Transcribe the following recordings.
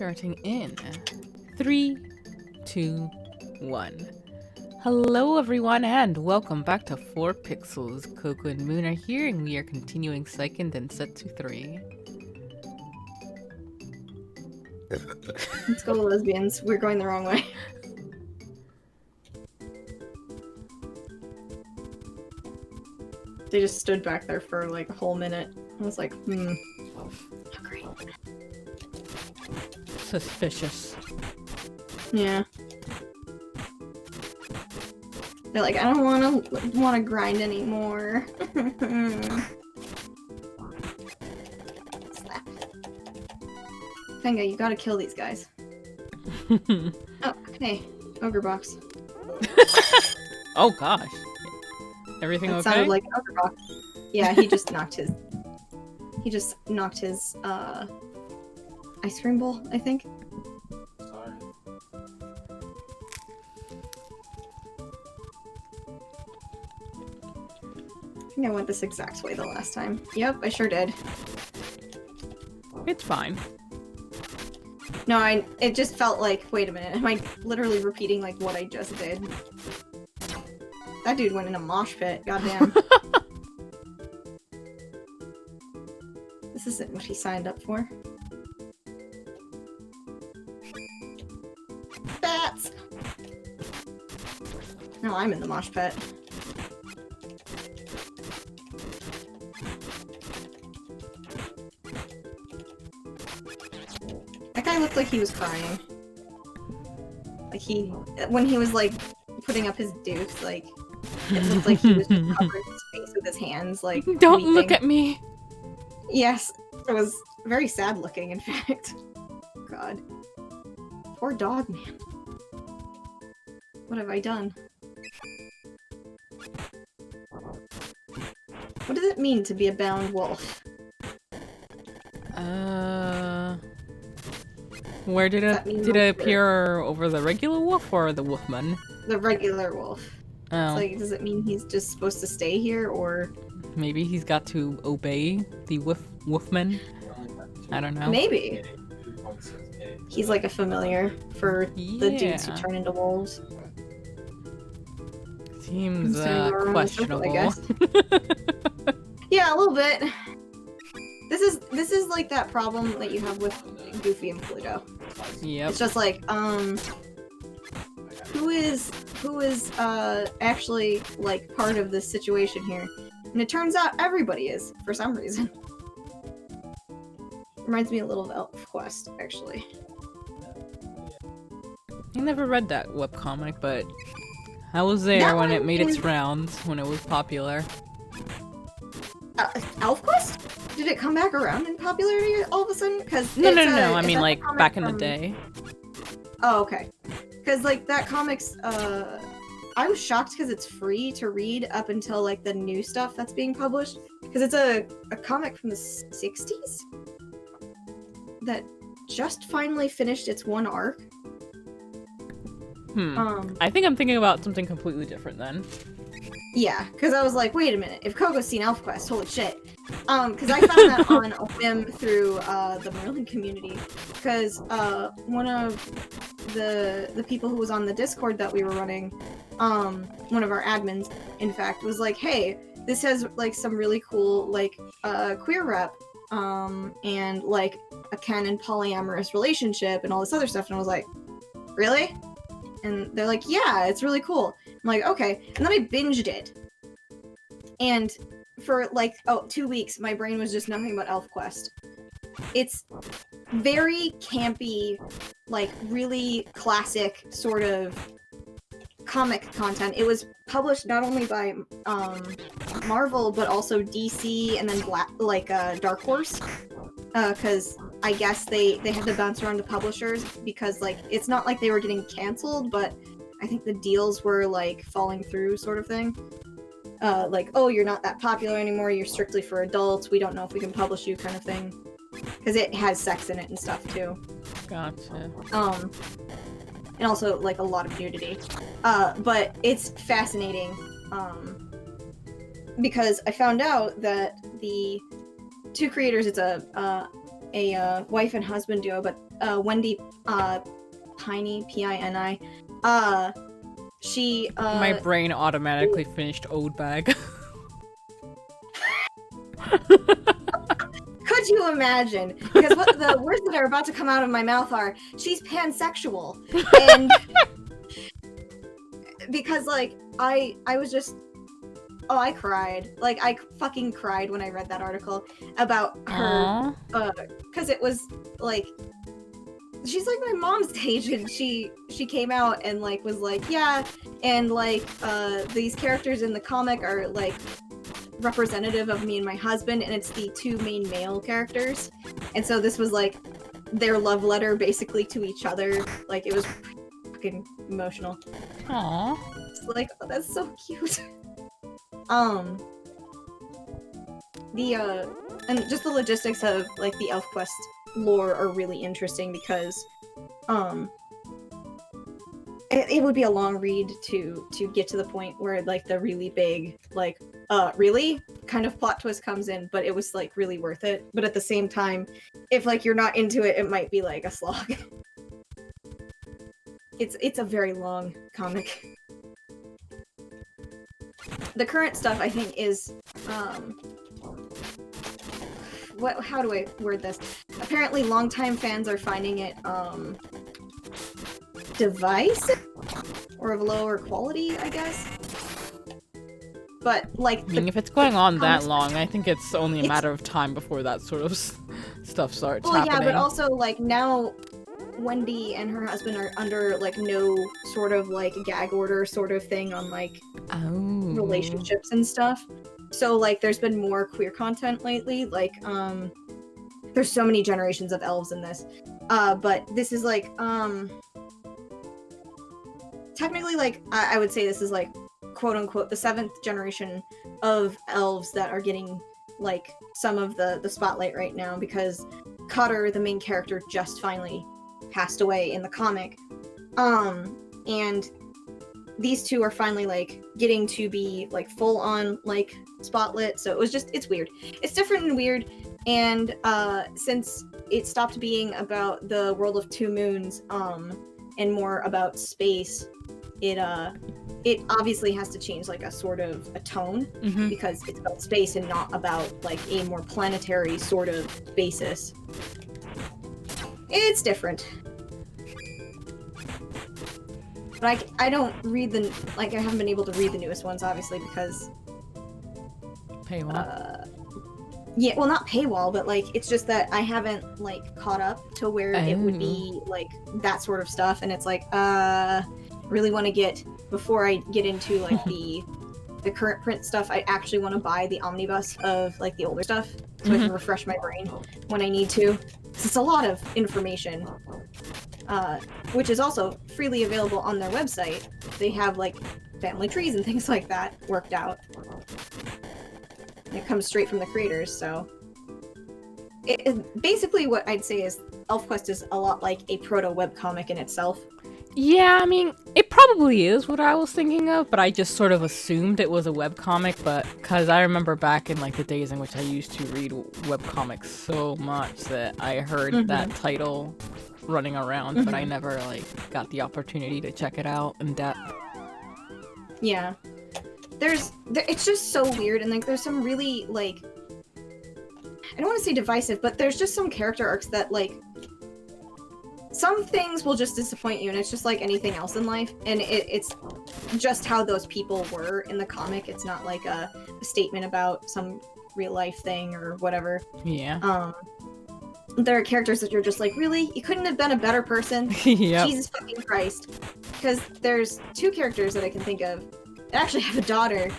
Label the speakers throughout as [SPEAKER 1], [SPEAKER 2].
[SPEAKER 1] Starting in 3, 2, 1. Hello everyone and welcome back to 4 Pixels. Coco and Moon are here and we are continuing second and set to 3.
[SPEAKER 2] Let's go, lesbians. We're going the wrong way. They just stood back there for like a whole minute. I was like, how great.
[SPEAKER 1] Suspicious.
[SPEAKER 2] Yeah. They're like, I don't want to grind anymore. Slap. Fenga, you gotta kill these guys. Oh, hey, ogre box.
[SPEAKER 1] Oh gosh. Everything
[SPEAKER 2] That
[SPEAKER 1] okay?
[SPEAKER 2] sounded like ogre box. Yeah, he just knocked his. He just knocked his ice cream bowl, I think.
[SPEAKER 3] Sorry.
[SPEAKER 2] I think I went this exact way the last time. Yep, I sure did.
[SPEAKER 1] It's fine.
[SPEAKER 2] No, it just felt like, wait a minute, am I literally repeating like what I just did? That dude went in a mosh pit, goddamn. This isn't what he signed up for. Bats! No, I'm in the mosh pit. That guy looked like he was crying. Like when he was like putting up his dukes, like it looked like he was just covering his face with his hands, like
[SPEAKER 1] Don't
[SPEAKER 2] weeping.
[SPEAKER 1] look at me!
[SPEAKER 2] Yes, it was very sad looking, in fact. God. Poor dog, man. What have I done? What does it mean to be a bound wolf?
[SPEAKER 1] Where did
[SPEAKER 2] Does that mean
[SPEAKER 1] it
[SPEAKER 2] like
[SPEAKER 1] appear over the regular wolf or the wolfman?
[SPEAKER 2] The regular wolf.
[SPEAKER 1] Oh,
[SPEAKER 2] It's like, does it mean he's just supposed to stay here, or
[SPEAKER 1] maybe he's got to obey the wolfman? I don't know.
[SPEAKER 2] maybe he's like a familiar for the dudes who
[SPEAKER 1] Yeah.
[SPEAKER 2] turn into wolves?
[SPEAKER 1] Seems
[SPEAKER 2] Considering we're on the circle, I
[SPEAKER 1] questionable.
[SPEAKER 2] guess. Yeah, a little bit. This is like that problem that you have with Goofy and Pluto.
[SPEAKER 1] Yep.
[SPEAKER 2] It's just like, who is actually like part of this situation here? And it turns out everybody is, for some reason. Reminds me a little of Elf Quest, actually.
[SPEAKER 1] I never read that webcomic, but I was there
[SPEAKER 2] That
[SPEAKER 1] when it
[SPEAKER 2] one
[SPEAKER 1] made its
[SPEAKER 2] is-
[SPEAKER 1] rounds, when it was popular.
[SPEAKER 2] Elf Quest? Did it come back around in popularity all of a sudden? Because
[SPEAKER 1] No, I mean, like, back in the day.
[SPEAKER 2] Oh, okay. Because like that comic's, I was shocked because it's free to read up until like the new stuff that's being published. Because it's a comic from the 60s that just finally finished its one arc.
[SPEAKER 1] I think I'm thinking about something completely different then.
[SPEAKER 2] Yeah, because I was like, wait a minute, if Coco's seen ElfQuest, holy shit. Because I found that on a whim through the Merlin community. Because one of the people who was on the Discord that we were running, one of our admins, in fact, was like, hey, this has like some really cool like queer rep, and like a canon polyamorous relationship and all this other stuff. And I was like, really? And they're like, yeah, it's really cool. I'm like, okay. And then I binged it. And for like, 2 weeks, my brain was just nothing but ElfQuest. It's very campy, like really classic sort of comic content. It was published not only by Marvel, but also DC and then Dark Horse. Because I guess they had to bounce around to publishers because like it's not like they were getting canceled, but I think the deals were like falling through, sort of thing. Like, oh, you're not that popular anymore. You're strictly for adults. We don't know if we can publish you, kind of thing. Because it has sex in it and stuff too.
[SPEAKER 1] Gotcha.
[SPEAKER 2] And also like a lot of nudity. But it's fascinating. Because I found out that the two creators, it's a a wife and husband duo, but Wendy Piney, Pini, she
[SPEAKER 1] My brain automatically finished Ode Bag.
[SPEAKER 2] could you imagine? Because what the words that are about to come out of my mouth are, she's pansexual. And because like I was just, oh, I cried. Like I fucking cried when I read that article about her, because it was like, she's like my mom's age, and she came out and like was like, yeah, and like these characters in the comic are like representative of me and my husband, and it's the two main male characters, and so this was like their love letter basically to each other. Like it was fucking emotional.
[SPEAKER 1] Aww.
[SPEAKER 2] It's like, oh, that's so cute. And just the logistics of like the ElfQuest lore are really interesting because it would be a long read to get to the point where like the really big like really kind of plot twist comes in, but it was like really worth it. But at the same time, if like you're not into it, it might be like a slog. It's a very long comic. The current stuff I think is how do I word this? Apparently longtime fans are finding it divisive or of lower quality, I guess. But like,
[SPEAKER 1] I mean, if it's going on that long, I think it's only a matter of time before that sort of stuff starts happening.
[SPEAKER 2] Yeah, but also like now Wendy and her husband are under like no sort of like gag order sort of thing on like relationships and stuff. So like there's been more queer content lately. Like there's so many generations of elves in this. But this is like technically like I would say this is like quote unquote the 7th generation of elves that are getting like some of the spotlight right now, because Cutter, the main character, just finally passed away in the comic. And these two are finally like getting to be like full on like spotlit. So it's weird. It's different and weird. And since it stopped being about the world of two moons and more about space, it obviously has to change like a sort of a tone, because it's about space and not about like a more planetary sort of basis. It's different. But I don't read I haven't been able to read the newest ones, obviously, because
[SPEAKER 1] paywall.
[SPEAKER 2] Yeah, well, not paywall, but like it's just that I haven't like caught up to where it would be like that sort of stuff, and it's like really want to get, before I get into like the current print stuff, I actually want to buy the omnibus of like the older stuff so I can refresh my brain when I need to. It's a lot of information, which is also freely available on their website. They have like family trees and things like that worked out. And it comes straight from the creators, so basically what I'd say is ElfQuest is a lot like a proto webcomic in itself.
[SPEAKER 1] Yeah, I mean, it probably is what I was thinking of, but I just sort of assumed it was a webcomic, but because I remember back in like the days in which I used to read webcomics so much that I heard that title running around, but I never like got the opportunity to check it out in depth.
[SPEAKER 2] Yeah. It's just so weird, and like there's some really like, I don't want to say divisive, but there's just some character arcs that like, some things will just disappoint you, and it's just like anything else in life, and it's just how those people were in the comic. It's not like a statement about some real life thing or whatever.
[SPEAKER 1] Yeah.
[SPEAKER 2] There are characters that you're just like, really? You couldn't have been a better person?
[SPEAKER 1] Yep.
[SPEAKER 2] Jesus fucking Christ. Because there's two characters that I can think of that actually have a daughter,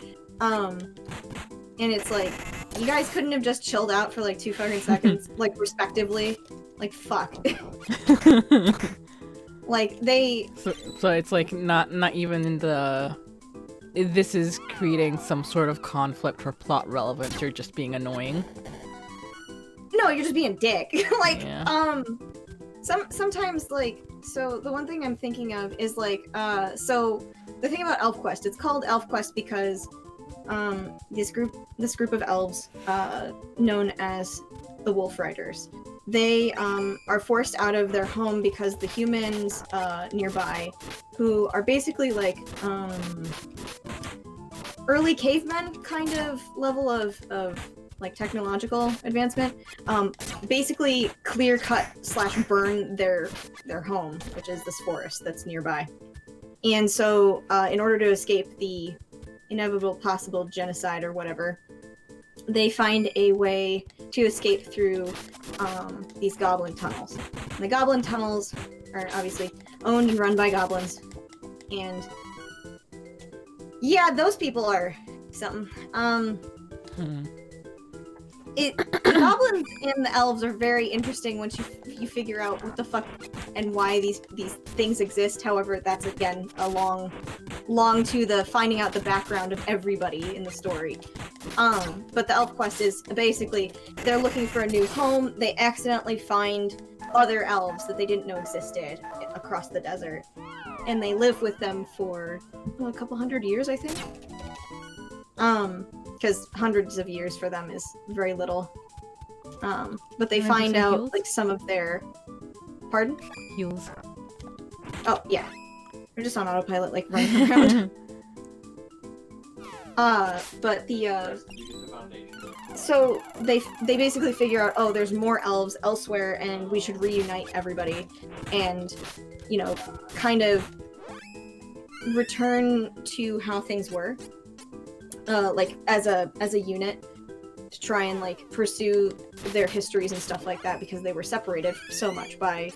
[SPEAKER 2] and it's like, you guys couldn't have just chilled out for like 2 fucking seconds, like respectively. Like, fuck. Like, they...
[SPEAKER 1] So it's like not even in the... This is creating some sort of conflict or plot relevance, you're just being annoying.
[SPEAKER 2] No, you're just being a dick. Like,
[SPEAKER 1] yeah.
[SPEAKER 2] Sometimes, like, so the one thing I'm thinking of is, like, so the thing about ElfQuest, it's called ElfQuest because, this group of elves, known as the Wolf Riders. They are forced out of their home because the humans nearby, who are basically like early cavemen kind of level of like technological advancement, basically clear cut / burn their home, which is this forest that's nearby. And so in order to escape the inevitable possible genocide or whatever, they find a way to escape through these goblin tunnels. And the goblin tunnels are obviously owned and run by goblins. And yeah, those people are something. The goblins and the elves are very interesting once you figure out what the fuck and why these things exist. However, that's again a long to the finding out the background of everybody in the story. But the elf quest is basically they're looking for a new home. They accidentally find other elves that they didn't know existed across the desert, and they live with them for a couple hundred years, I think. Because hundreds of years for them is very little. But they find out heals? Like some of their pardon?
[SPEAKER 1] Heals.
[SPEAKER 2] Oh yeah, they're just on autopilot, like running around. But the so they basically figure out, oh, there's more elves elsewhere, and we should reunite everybody, and you know, kind of return to how things were. Like as a unit, to try and like pursue their histories and stuff like that, because they were separated so much by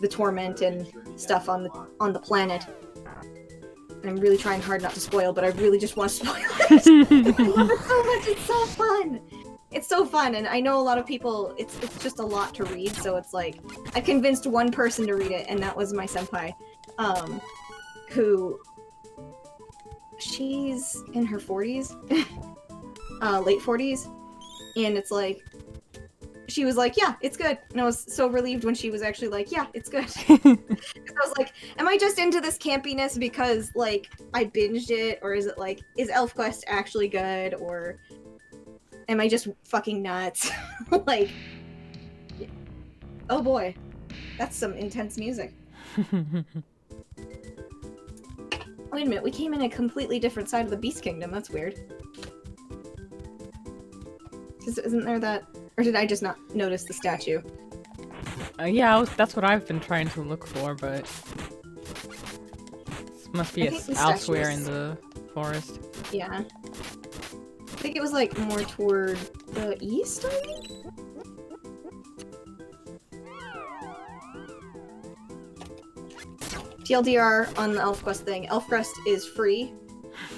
[SPEAKER 2] the torment and stuff on the planet. And I'm really trying hard not to spoil, but I really just want to spoil it. I love it so much. It's so fun. It's so fun, and I know a lot of people. It's just a lot to read, so it's like I convinced one person to read it, and that was my senpai, who. She's in her 40s, late 40s, and it's like, she was like, yeah, it's good, and I was so relieved when she was actually like, yeah, it's good. I was like, am I just into this campiness because, like, I binged it, or is it like, is ElfQuest actually good, or am I just fucking nuts? Like, oh boy, that's some intense music. Wait a minute, we came in a completely different side of the Beast Kingdom. That's weird. Isn't there that... Or did I just not notice the statue?
[SPEAKER 1] Yeah, that's what I've been trying to look for, but... This must be elsewhere in the forest.
[SPEAKER 2] Yeah. I think it was, like, more toward the east, I think? TLDR on the ElfQuest thing. ElfQuest is free,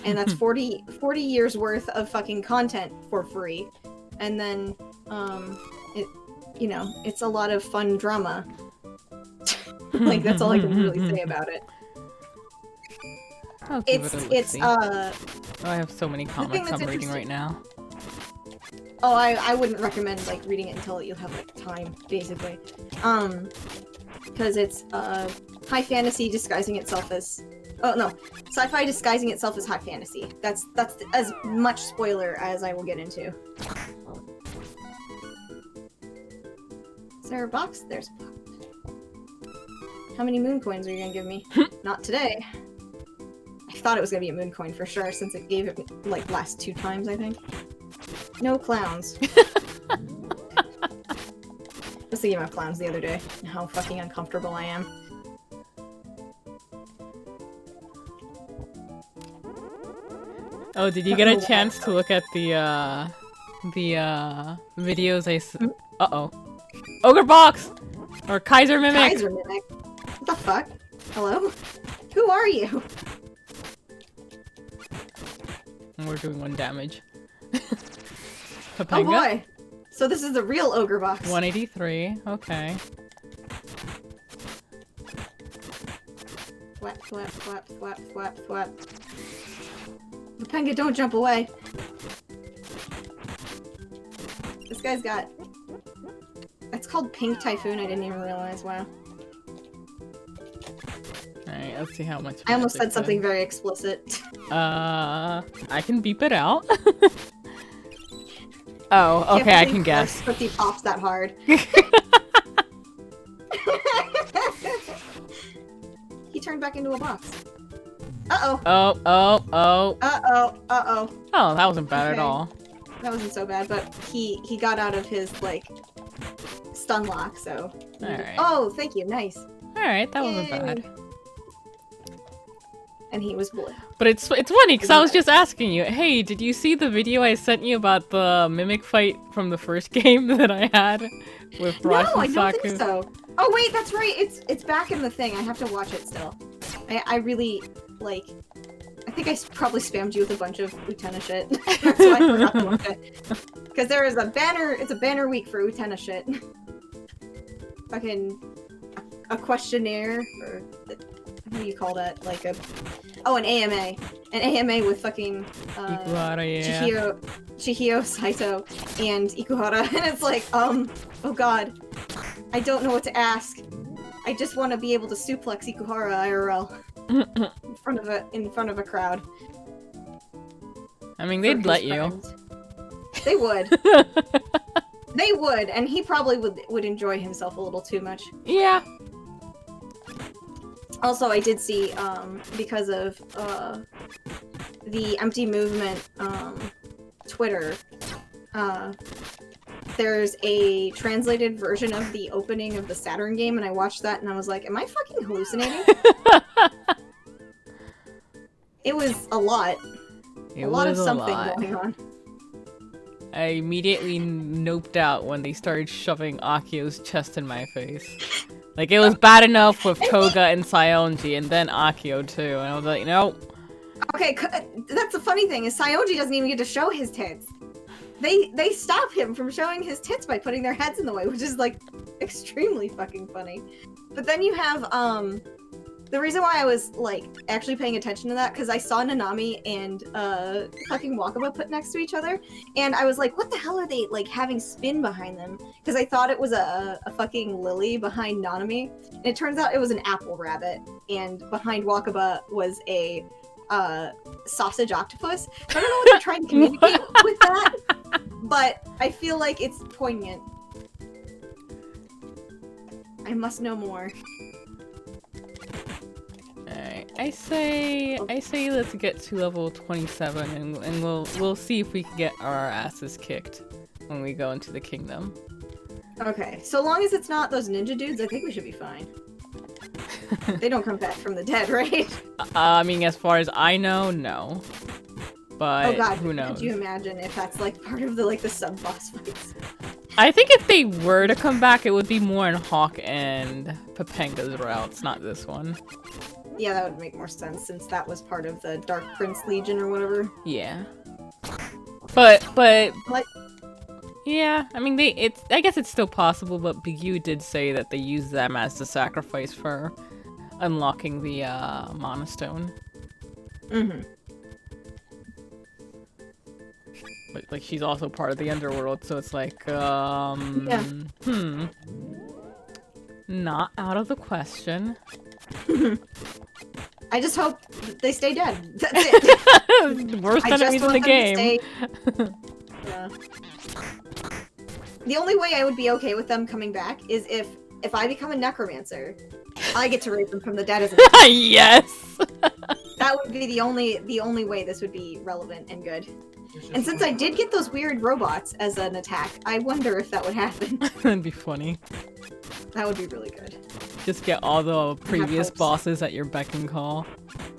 [SPEAKER 2] and that's 40 years worth of fucking content for free. And then, you know, it's a lot of fun drama. Like, that's all I can really say about it.
[SPEAKER 1] Oh, I have so many comics I'm reading right now.
[SPEAKER 2] Oh, I wouldn't recommend, like, reading it until you have, like, time, basically. Because it's, high fantasy disguising itself as... Oh, no. Sci-fi disguising itself as high fantasy. That's as much spoiler as I will get into. Is there a box? There's a box. How many moon coins are you gonna give me? Not today. I thought it was gonna be a moon coin for sure, since it gave it, like, last 2 times, I think. No clowns. I was thinking about clowns the other day, and how fucking uncomfortable I am.
[SPEAKER 1] Oh, did you get a chance to look at the videos Uh-oh. Ogre Box! Or Kaiser Mimic!
[SPEAKER 2] Kaiser Mimic? What the fuck? Hello? Who are you?
[SPEAKER 1] We're doing 1 damage.
[SPEAKER 2] Oh boy! So this is the real Ogre Box.
[SPEAKER 1] 183, okay.
[SPEAKER 2] Flap, flap, flap, flap, flap, flap. Topanga, don't jump away. This guy's got... It's called Pink Typhoon, I didn't even realize, wow.
[SPEAKER 1] Alright, let's see how much...
[SPEAKER 2] I almost said something very explicit.
[SPEAKER 1] I can beep it out. Oh, okay, I can guess.
[SPEAKER 2] But he pops that hard. He turned back into a box. Uh-oh.
[SPEAKER 1] Oh.
[SPEAKER 2] Uh-oh.
[SPEAKER 1] Oh, that wasn't bad at
[SPEAKER 2] Okay.
[SPEAKER 1] all.
[SPEAKER 2] That wasn't so bad, but he got out of his, like, stun lock, so...
[SPEAKER 1] Alright.
[SPEAKER 2] Oh, thank you. Nice.
[SPEAKER 1] Alright, that wasn't
[SPEAKER 2] Yay.
[SPEAKER 1] bad.
[SPEAKER 2] And he was blue.
[SPEAKER 1] But it's funny, because I was just asking you, hey, did you see the video I sent you about the mimic fight from the first game that I had with Rosh
[SPEAKER 2] No,
[SPEAKER 1] and
[SPEAKER 2] I don't
[SPEAKER 1] Saku?
[SPEAKER 2] think so. Oh, wait, that's right. It's back in the thing. I have to watch it still. I really, like... I think I probably spammed you with a bunch of Utena shit. That's why I forgot to watch it. Because there is a banner, it's a banner week for Utena shit. Fucking... a questionnaire, or... what do you call that? Like a... Oh, an AMA. An AMA with fucking...
[SPEAKER 1] Ikuhara, yeah.
[SPEAKER 2] Chihiro Saito and Ikuhara. And it's like, oh god. I don't know what to ask. I just want to be able to suplex Ikuhara IRL. in front of a crowd.
[SPEAKER 1] I mean, they'd let you.
[SPEAKER 2] They would. They would, and he probably would enjoy himself a little too much.
[SPEAKER 1] Yeah.
[SPEAKER 2] Also, I did see, because of, the Empty Movement, Twitter, there's a translated version of the opening of the Saturn game, and I watched that and I was like, am I fucking hallucinating? It was a lot. A lot of something going on.
[SPEAKER 1] I immediately noped out when they started shoving Akio's chest in my face. Like, it was bad enough with Toga and Saionji, and then Akio too, and I was like, no.
[SPEAKER 2] Okay, that's the funny thing, is Saionji doesn't even get to show his tits. They stop him from showing his tits by putting their heads in the way, which is, like, extremely fucking funny. But then you have, the reason why I was, like, actually paying attention to that, because I saw Nanami and, fucking Wakaba put next to each other, and I was like, what the hell are they, like, having spin behind them? Because I thought it was a fucking lily behind Nanami, and it turns out it was an apple rabbit, and behind Wakaba was a, sausage octopus. So I don't know what they're trying to communicate with that, but I feel like it's poignant. I must know more.
[SPEAKER 1] Alright, I say let's get to level 27 and we'll see if we can get our asses kicked when we go into the kingdom.
[SPEAKER 2] Okay, so long as it's not those ninja dudes, I think we should be fine. They don't come back from the dead, right?
[SPEAKER 1] I mean, as far as I know, no. But
[SPEAKER 2] oh god,
[SPEAKER 1] who knows?
[SPEAKER 2] Could you imagine if that's like part of the sub-boss fights?
[SPEAKER 1] I think if they were to come back, it would be more in Hawk and Papenga's routes, not this one.
[SPEAKER 2] Yeah, that would make more sense since that was part of the Dark Prince Legion or whatever.
[SPEAKER 1] Yeah. But
[SPEAKER 2] like,
[SPEAKER 1] yeah, I mean I guess it's still possible, but Bigyu did say that they use them as the sacrifice for unlocking the Mana Stone.
[SPEAKER 2] Mm-hmm.
[SPEAKER 1] But like she's also part of the underworld, so it's like
[SPEAKER 2] yeah.
[SPEAKER 1] Not out of the question.
[SPEAKER 2] I just hope they stay dead. That's it.
[SPEAKER 1] Worst enemies in the game.
[SPEAKER 2] Yeah. The only way I would be okay with them coming back is if I become a necromancer, I get to raise them from the dead as a
[SPEAKER 1] yes.
[SPEAKER 2] That would be the only way this would be relevant and good. And since I did get those weird robots as an attack, I wonder if that would happen.
[SPEAKER 1] That'd be funny.
[SPEAKER 2] That would be really good.
[SPEAKER 1] Just get all the previous bosses at your beck and call.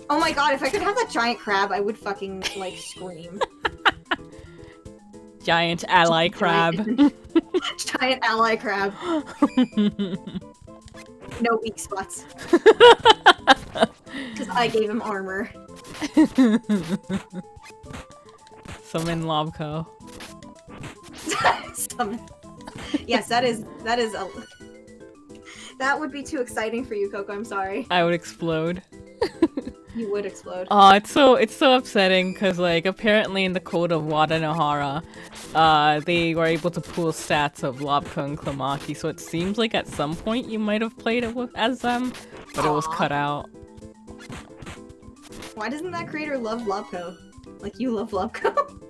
[SPEAKER 2] Oh my god, if I could have that giant crab, I would fucking, like, scream.
[SPEAKER 1] Giant ally crab.
[SPEAKER 2] Giant ally crab. No weak spots. Because I gave him armor.
[SPEAKER 1] Summon Lobco.
[SPEAKER 2] Summon. Yes, that is a... That would be too exciting for you, Coco, I'm sorry.
[SPEAKER 1] I would explode.
[SPEAKER 2] You would explode.
[SPEAKER 1] Oh, it's so upsetting because like apparently in the code of Wada Nohara, they were able to pull stats of Lobco and Klamaki, so it seems like at some point you might have played it as them, but it was cut out.
[SPEAKER 2] Why doesn't that creator love Lobco? Like you love Lobco?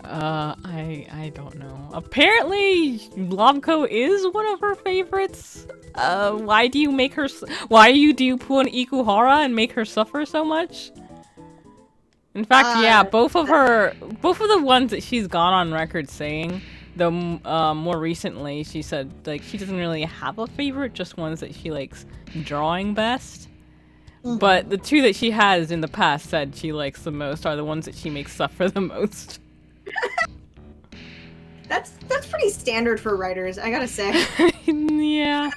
[SPEAKER 1] I don't know. Apparently, Lobco is one of her favorites. Why do you make her? Why do you pull an Ikuhara and make her suffer so much? In fact, yeah, both of the ones that she's gone on record saying, though, more recently she said like she doesn't really have a favorite, just ones that she likes drawing best. But the two that she has in the past said she likes the most are the ones that she makes suffer the most.
[SPEAKER 2] That's pretty standard for writers, I gotta say.
[SPEAKER 1] Yeah.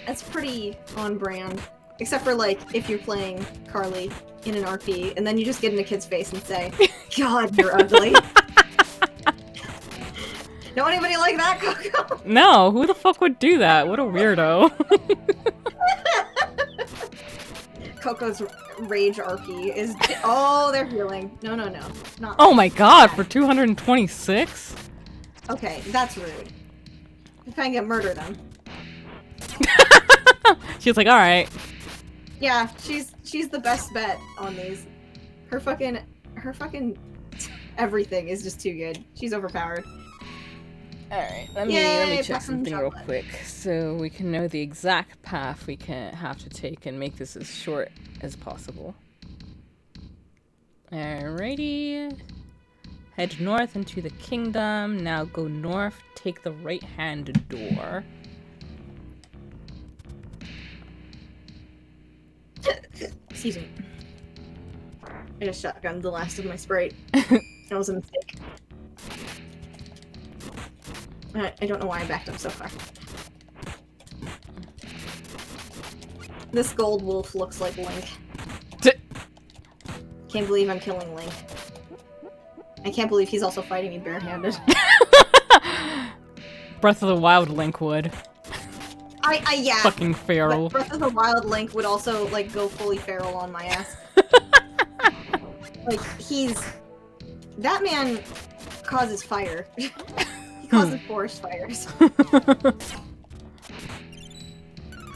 [SPEAKER 2] That's pretty on brand. Except for, like, if you're playing Carly in an RP, and then you just get in a kid's face and say, God, you're ugly. Know anybody like that, Coco?
[SPEAKER 1] No, who the fuck would do that? What a weirdo.
[SPEAKER 2] Coco's rage RP is... Oh, they're healing. No. Not
[SPEAKER 1] Oh my god, for 226?
[SPEAKER 2] Okay, that's rude. If I can get murder them.
[SPEAKER 1] She's like, alright.
[SPEAKER 2] Yeah, she's the best bet on these. Her fucking everything is just too good. She's overpowered.
[SPEAKER 1] Alright, let me check something real quick so we can know the exact path we can have to take and make this as short as possible. Alrighty. Head north into the kingdom. Now go north, take the right-hand door.
[SPEAKER 2] Excuse me. I just shotgunned the last of my Sprite. That was a mistake. I don't know why I backed up so far. This gold wolf looks like Link. Can't believe I'm killing Link. I can't believe he's also fighting me barehanded.
[SPEAKER 1] Breath of the Wild Link would.
[SPEAKER 2] Yeah.
[SPEAKER 1] Fucking feral.
[SPEAKER 2] Breath of the Wild Link would also, like, go fully feral on my ass. Like, that man causes fire. He causes forest fires.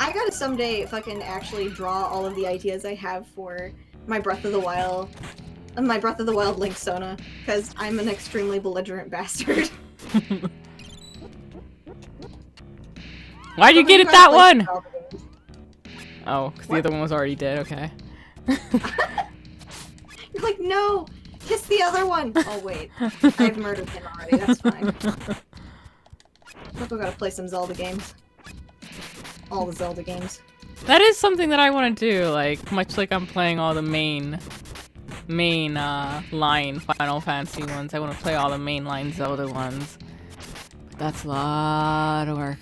[SPEAKER 2] I gotta someday fucking actually draw all of the ideas I have for my Breath of the Wild Link Sona, because I'm an extremely belligerent bastard.
[SPEAKER 1] Why'd you get it that one? Oh, because the other one was already dead, okay.
[SPEAKER 2] You're like, no! Kiss the other one! Oh wait, I've murdered him already, that's fine. Look, we gotta play some Zelda games. All the Zelda games.
[SPEAKER 1] That is something that I want to do, like, much like I'm playing all the main line Final Fantasy ones. I want to play all the mainline Zelda ones. But that's a lot of work.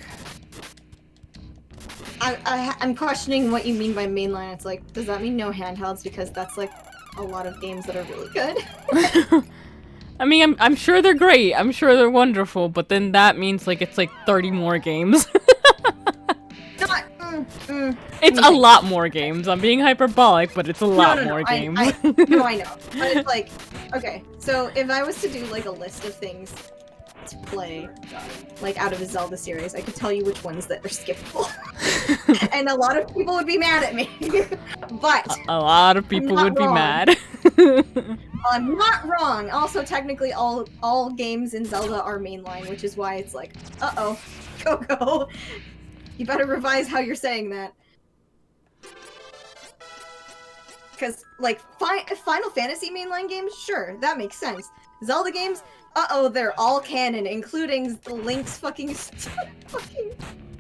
[SPEAKER 2] I'm questioning what you mean by mainline. It's like, does that mean no handhelds? Because that's like a lot of games that are really good.
[SPEAKER 1] I mean, I'm sure they're great. I'm sure they're wonderful. But then that means like it's like 30 more games. It's a lot more games. I'm being hyperbolic, but it's a lot more games.
[SPEAKER 2] No, I know. But it's like, okay, so if I was to do like a list of things to play, like out of the Zelda series, I could tell you which ones that are skippable. And a lot of people would be mad at me. But
[SPEAKER 1] a lot of people would be mad.
[SPEAKER 2] I'm not wrong. Also, technically, all games in Zelda are mainline, which is why it's like, uh-oh, Coco. You better revise how you're saying that. Because, like, Final Fantasy mainline games? Sure, that makes sense. Zelda games? Uh-oh, they're all canon, including Link's fucking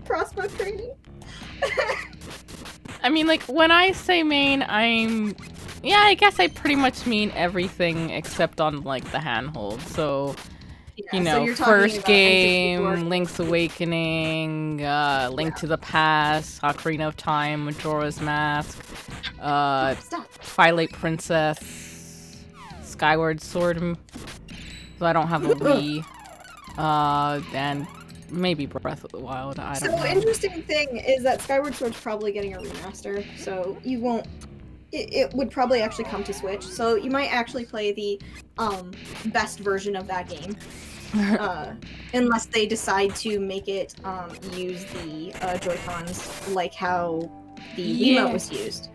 [SPEAKER 2] crossbow training.
[SPEAKER 1] I mean, like, when I say main, yeah, I guess I pretty much mean everything except on, like, the handhold. So...
[SPEAKER 2] Yeah,
[SPEAKER 1] you know,
[SPEAKER 2] so
[SPEAKER 1] first game, Link's Awakening, Link to the Past, Ocarina of Time, Majora's Mask, Twilight Princess, Skyward Sword, so I don't have a Wii, and maybe Breath of the Wild, I don't know.
[SPEAKER 2] So, interesting thing is that Skyward Sword's probably getting a remaster, so you won't... It would probably actually come to Switch, so you might actually play the best version of that game. Unless they decide to make it use the Joy-Cons like how the Wiimote was used.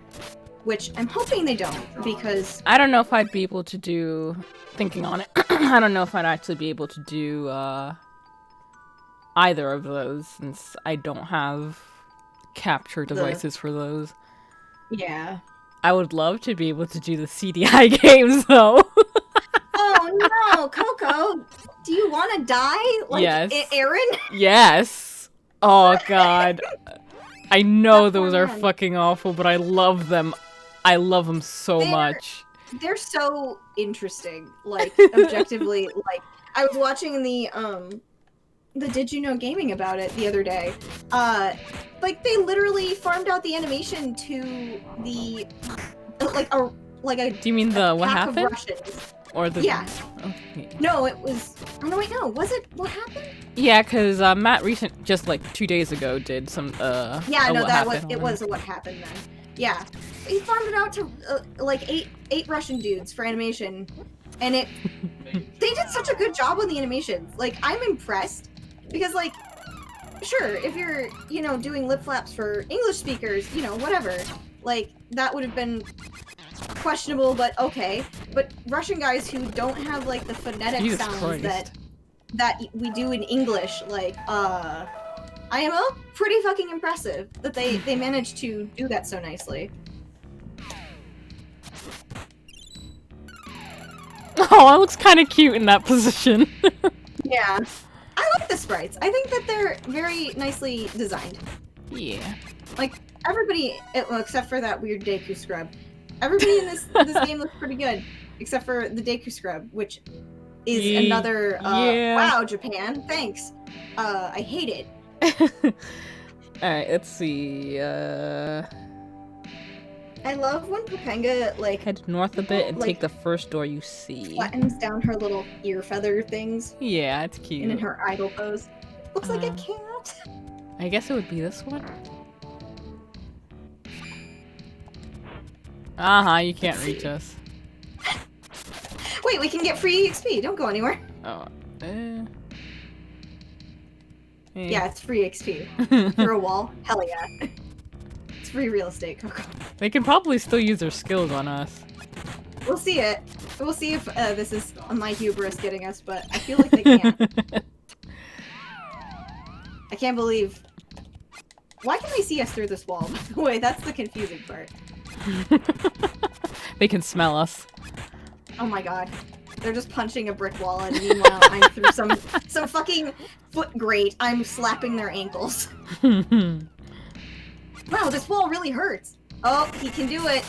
[SPEAKER 2] which I'm hoping they don't, because
[SPEAKER 1] I don't know if I'd be able to do, thinking on it, I don't know if I'd actually be able to do either of those, since I don't have capture devices for those.
[SPEAKER 2] yeah.
[SPEAKER 1] I would love to be able to do the CDI games, though.
[SPEAKER 2] Oh no, Coco! Do you want to die? Like,
[SPEAKER 1] Yes.
[SPEAKER 2] Aaron?
[SPEAKER 1] Yes. Oh god. I know
[SPEAKER 2] That poor
[SPEAKER 1] those are
[SPEAKER 2] man.
[SPEAKER 1] fucking awful, but I love them. I love them so much.
[SPEAKER 2] They're so interesting. Like, objectively, like, I was watching the Did You Know Gaming about it the other day. Like, they literally farmed out the animation to the, like a
[SPEAKER 1] Do you mean the what
[SPEAKER 2] pack of
[SPEAKER 1] happened?
[SPEAKER 2] Russians.
[SPEAKER 1] Or the
[SPEAKER 2] Yeah.
[SPEAKER 1] Okay.
[SPEAKER 2] No, it was. Oh no, wait, no. Was it what happened?
[SPEAKER 1] Yeah, because Matt recent just like 2 days ago did some
[SPEAKER 2] Yeah,
[SPEAKER 1] a
[SPEAKER 2] no,
[SPEAKER 1] what
[SPEAKER 2] that was
[SPEAKER 1] happened
[SPEAKER 2] it.
[SPEAKER 1] on
[SPEAKER 2] Was a what happened then? Yeah, he farmed it out to like eight Russian dudes for animation, and they did such a good job on the animations. Like, I'm impressed because, like, sure, if you're doing lip flaps for English speakers, whatever, like that would have been questionable, but okay. But Russian guys who don't have like the phonetic
[SPEAKER 1] Jesus
[SPEAKER 2] sounds
[SPEAKER 1] Christ.
[SPEAKER 2] that we do in English, like IMO, pretty fucking impressive that they managed to do that so nicely.
[SPEAKER 1] Oh, it looks kind of cute in that position.
[SPEAKER 2] Yeah, I like the sprites. I think that they're very nicely designed.
[SPEAKER 1] Yeah.
[SPEAKER 2] Like, everybody, well, except for that weird Deku scrub. Everybody in this game looks pretty good, except for the Deku scrub, which is another.
[SPEAKER 1] Yeah.
[SPEAKER 2] Wow, Japan, thanks. I hate it.
[SPEAKER 1] All right, let's see.
[SPEAKER 2] I love when Topanga like
[SPEAKER 1] Head north a bit and
[SPEAKER 2] like,
[SPEAKER 1] take the first door you see.
[SPEAKER 2] flattens down her little ear feather things,
[SPEAKER 1] Yeah, it's
[SPEAKER 2] and
[SPEAKER 1] cute.
[SPEAKER 2] in her idle pose. Looks like a cat.
[SPEAKER 1] I guess it would be this one. You can't reach us.
[SPEAKER 2] Wait, we can get free XP. Don't go anywhere.
[SPEAKER 1] Oh.
[SPEAKER 2] Yeah, it's free XP. Through a wall. Hell yeah. It's free real estate, Coco.
[SPEAKER 1] They can probably still use their skills on us.
[SPEAKER 2] We'll see it. We'll see if this is my hubris getting us, but I feel like they can't. I can't believe... Why can they see us through this wall, by the way? That's the confusing part.
[SPEAKER 1] They can smell us.
[SPEAKER 2] Oh my god. They're just punching a brick wall, and meanwhile I'm through some fucking foot grate. I'm slapping their ankles. Wow, this wall really hurts. Oh, he can do it.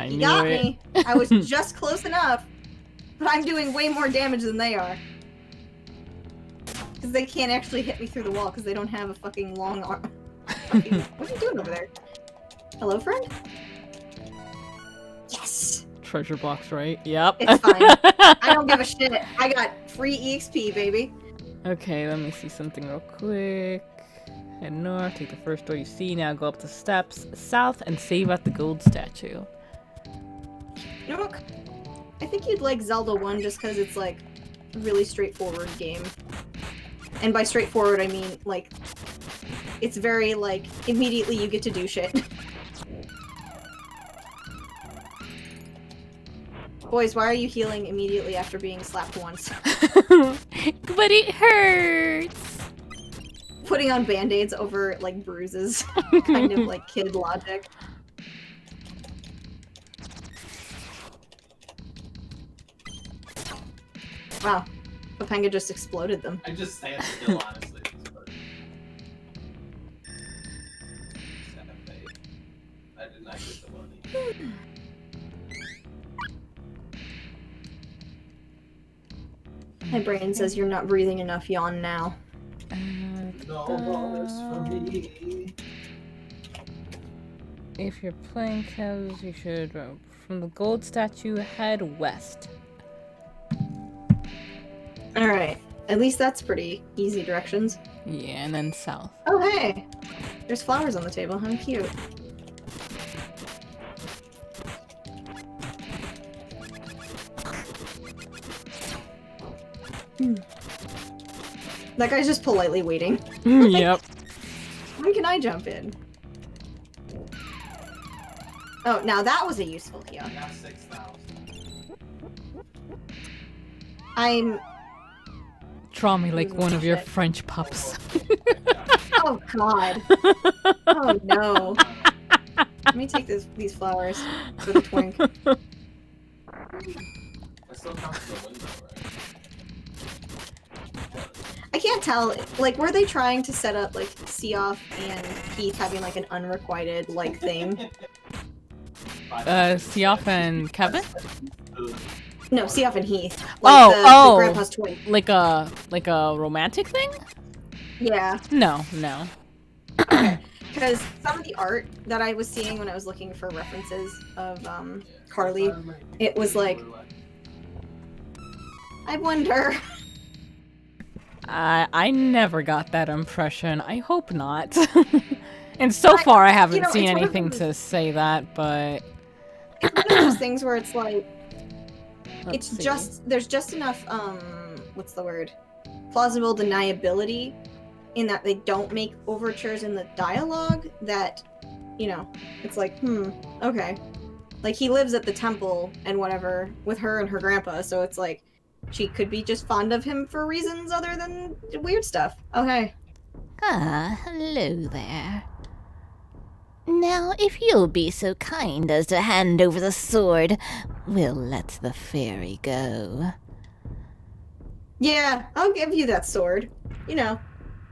[SPEAKER 2] He got me. I was just close enough, but I'm doing way more damage than they are. Because they can't actually hit me through the wall because they don't have a fucking long arm. What are you doing over there? Hello, friend? Yes!
[SPEAKER 1] Treasure box, right? Yep.
[SPEAKER 2] It's fine. I don't give a shit. I got free EXP, baby.
[SPEAKER 1] Okay, let me see something real quick. Head north, take the first door you see. Now go up the steps south and save at the gold statue.
[SPEAKER 2] You know what? I think you'd like Zelda 1 just because it's like a really straightforward game. And by straightforward, I mean like it's very like immediately you get to do shit. Boys, why are you healing immediately after being slapped once?
[SPEAKER 1] But it hurts!
[SPEAKER 2] Putting on band-aids over, like, bruises. Kind of like kid logic. Wow. Topanga just exploded them.
[SPEAKER 3] I just stand still, honestly. I did not get the money.
[SPEAKER 2] My brain says you're not breathing enough, yawn now.
[SPEAKER 3] No bonus for me.
[SPEAKER 1] If you're playing Kevs, you should, from the gold statue, head west.
[SPEAKER 2] Alright. At least that's pretty easy directions.
[SPEAKER 1] Yeah, and then south.
[SPEAKER 2] Oh, hey! There's flowers on the table. How cute. That guy's just politely waiting.
[SPEAKER 1] Yep.
[SPEAKER 2] When can I jump in? Oh, now that was a useful heal.
[SPEAKER 3] I got 6,000.
[SPEAKER 2] I'm.
[SPEAKER 1] Draw me like one of your
[SPEAKER 2] Shit.
[SPEAKER 1] French pups.
[SPEAKER 2] Oh God. Oh no. Let me take these flowers for the twink.
[SPEAKER 3] That still counts as a window, right?
[SPEAKER 2] I can't tell. Like, were they trying to set up like Seoff and Heath having like an unrequited like thing?
[SPEAKER 1] Seoff and Kevin?
[SPEAKER 2] No, Seoff and Heath.
[SPEAKER 1] Oh,
[SPEAKER 2] Like
[SPEAKER 1] oh.
[SPEAKER 2] the grandpa's twin.
[SPEAKER 1] Like a romantic thing?
[SPEAKER 2] Yeah.
[SPEAKER 1] No.
[SPEAKER 2] Because some of the art that I was seeing when I was looking for references of Carly, it was like, I wonder.
[SPEAKER 1] I never got that impression. I hope not. And so far I haven't seen
[SPEAKER 2] it's one of
[SPEAKER 1] anything
[SPEAKER 2] those-
[SPEAKER 1] to say that, but
[SPEAKER 2] It's one of those things where it's like,
[SPEAKER 1] let's see.
[SPEAKER 2] there's just enough, what's the word? Plausible deniability in that they don't make overtures in the dialogue that, you know, it's like, okay. Like, he lives at the temple and whatever with her and her grandpa, so it's like, she could be just fond of him for reasons other than weird stuff. Okay.
[SPEAKER 4] Ah, hello there. Now, if you'll be so kind as to hand over the sword, we'll let the fairy go.
[SPEAKER 2] Yeah, I'll give you that sword. You know,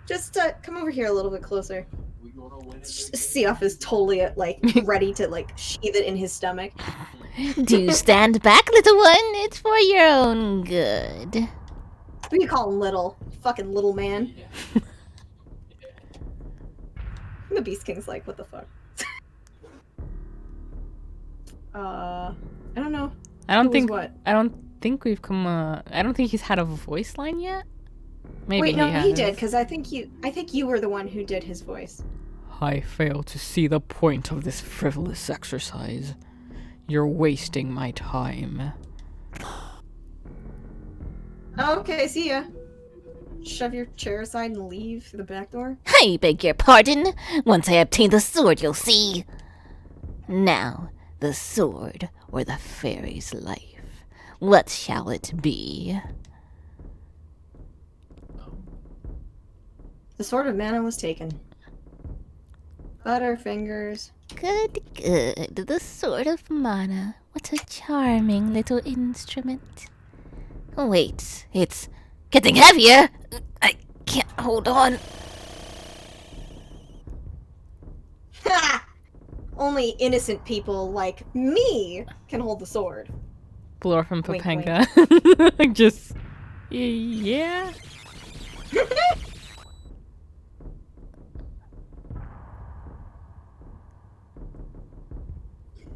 [SPEAKER 2] just come over here a little bit closer.
[SPEAKER 3] We gonna win it.
[SPEAKER 2] Seoff is totally, like, ready to, like, sheath it in his stomach.
[SPEAKER 4] Do stand back, little one. It's for your own good.
[SPEAKER 2] We could call him Little. Fucking little man.
[SPEAKER 3] Yeah.
[SPEAKER 2] The Beast King's like, what the fuck? I don't know.
[SPEAKER 1] I don't
[SPEAKER 2] Who was
[SPEAKER 1] think
[SPEAKER 2] what?
[SPEAKER 1] I don't think we've come I don't think he's had a voice line yet. Maybe
[SPEAKER 2] Wait, no,
[SPEAKER 1] he has.
[SPEAKER 2] he did, because I think you were the one who did his voice.
[SPEAKER 1] I fail to see the point of this frivolous exercise. You're wasting my time.
[SPEAKER 2] Okay, see ya. Shove your chair aside and leave through the back door.
[SPEAKER 4] I beg your pardon. Once I obtain the sword, you'll see. Now, the sword or the fairy's life. What shall it be?
[SPEAKER 2] The Sword of Mana was taken. Butterfingers.
[SPEAKER 4] Good, good. The sword of mana. What a charming little instrument. Wait, it's getting heavier. I can't hold on.
[SPEAKER 2] Ha! Only innocent people like me can hold the sword.
[SPEAKER 1] Blur from
[SPEAKER 2] Wink,
[SPEAKER 1] Papenka. Just yeah.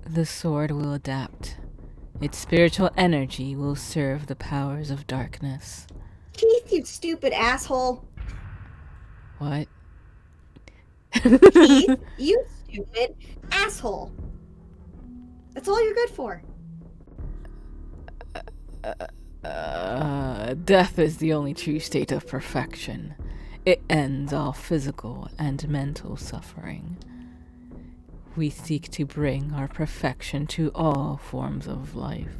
[SPEAKER 1] The sword will adapt. Its spiritual energy will serve the powers of darkness.
[SPEAKER 2] Keith, you stupid asshole.
[SPEAKER 1] What?
[SPEAKER 2] Keith, you stupid asshole. That's all you're good for.
[SPEAKER 1] Death is the only true state of perfection. It ends all physical and mental suffering. We seek to bring our perfection to all forms of life.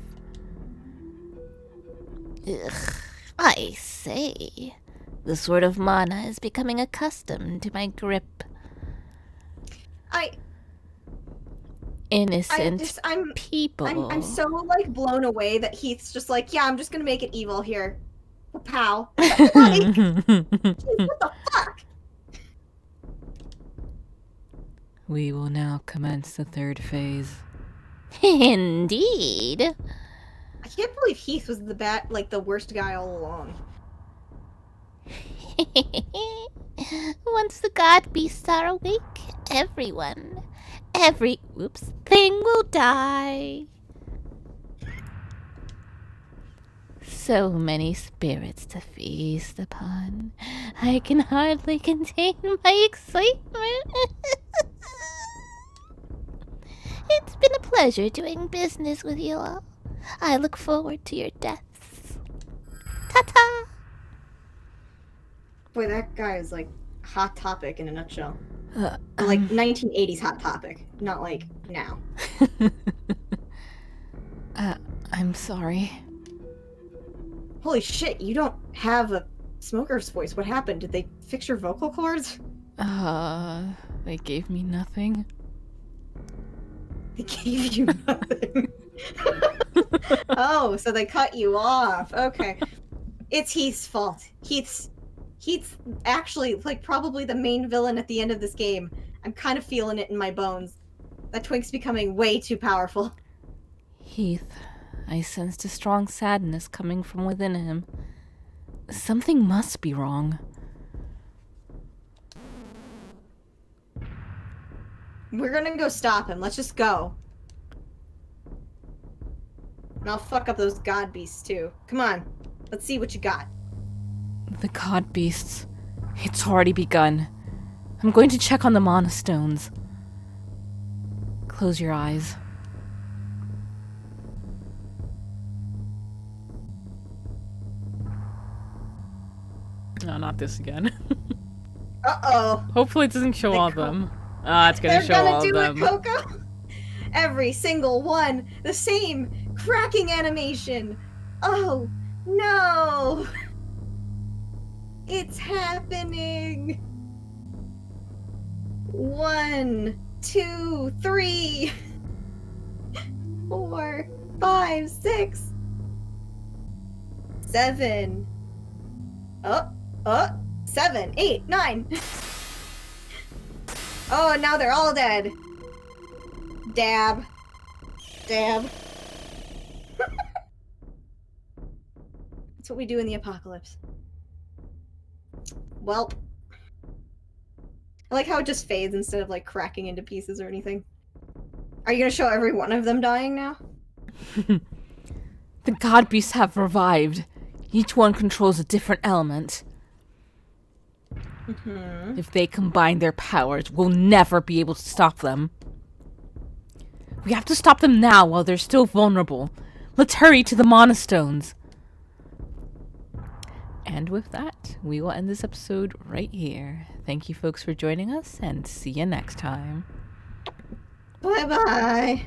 [SPEAKER 4] Ugh, I say. The sword of mana is becoming accustomed to my grip. Innocent people.
[SPEAKER 2] I'm so like blown away that Heath's just like, yeah, I'm just gonna make it evil here. Pow. Like, what the fuck?
[SPEAKER 1] We will now commence the third phase.
[SPEAKER 4] Indeed.
[SPEAKER 2] I can't believe Heath was the worst guy all along.
[SPEAKER 4] Once the god beasts are awake, every thing will die. So many spirits to feast upon. I can hardly contain my excitement. It's been a pleasure doing business with you all. I look forward to your deaths. Ta-ta!
[SPEAKER 2] Boy, that guy is like hot topic in a nutshell. like 1980s Hot Topic, not like now.
[SPEAKER 1] I'm sorry.
[SPEAKER 2] Holy shit, you don't have a smoker's voice. What happened? Did they fix your vocal cords?
[SPEAKER 1] They gave me nothing.
[SPEAKER 2] They gave you nothing. Oh, so they cut you off. Okay. It's Heath's fault. Heath's actually, like, probably the main villain at the end of this game. I'm kind of feeling it in my bones. That Twink's becoming way too powerful.
[SPEAKER 1] Heath, I sensed a strong sadness coming from within him. Something must be wrong.
[SPEAKER 2] We're gonna go stop him. Let's just go. And I'll fuck up those god beasts too. Come on. Let's see what you got.
[SPEAKER 1] The god beasts. It's already begun. I'm going to check on the mana stones. Close your eyes. No, not this again.
[SPEAKER 2] Uh-oh.
[SPEAKER 1] Hopefully it doesn't show all of them. Ah, it's gonna
[SPEAKER 2] They're
[SPEAKER 1] show
[SPEAKER 2] gonna
[SPEAKER 1] all
[SPEAKER 2] do
[SPEAKER 1] of them.
[SPEAKER 2] it, Coco! Every single one! The same cracking animation! Oh, no! It's happening! 1, 2, 3, 4, 5, 6, 7. 7, 8, 9. Oh, now they're all dead. Dab. Dab. That's what we do in the apocalypse. Well. I like how it just fades instead of, like, cracking into pieces or anything. Are you gonna show every one of them dying now?
[SPEAKER 1] The god beasts have revived. Each one controls a different element.
[SPEAKER 2] Mm-hmm.
[SPEAKER 1] If they combine their powers, we'll never be able to stop them. We have to stop them now while they're still vulnerable. Let's hurry to the mana stones. And with that, we will end this episode right here. Thank you folks for joining us, and see you next time.
[SPEAKER 2] Bye-bye.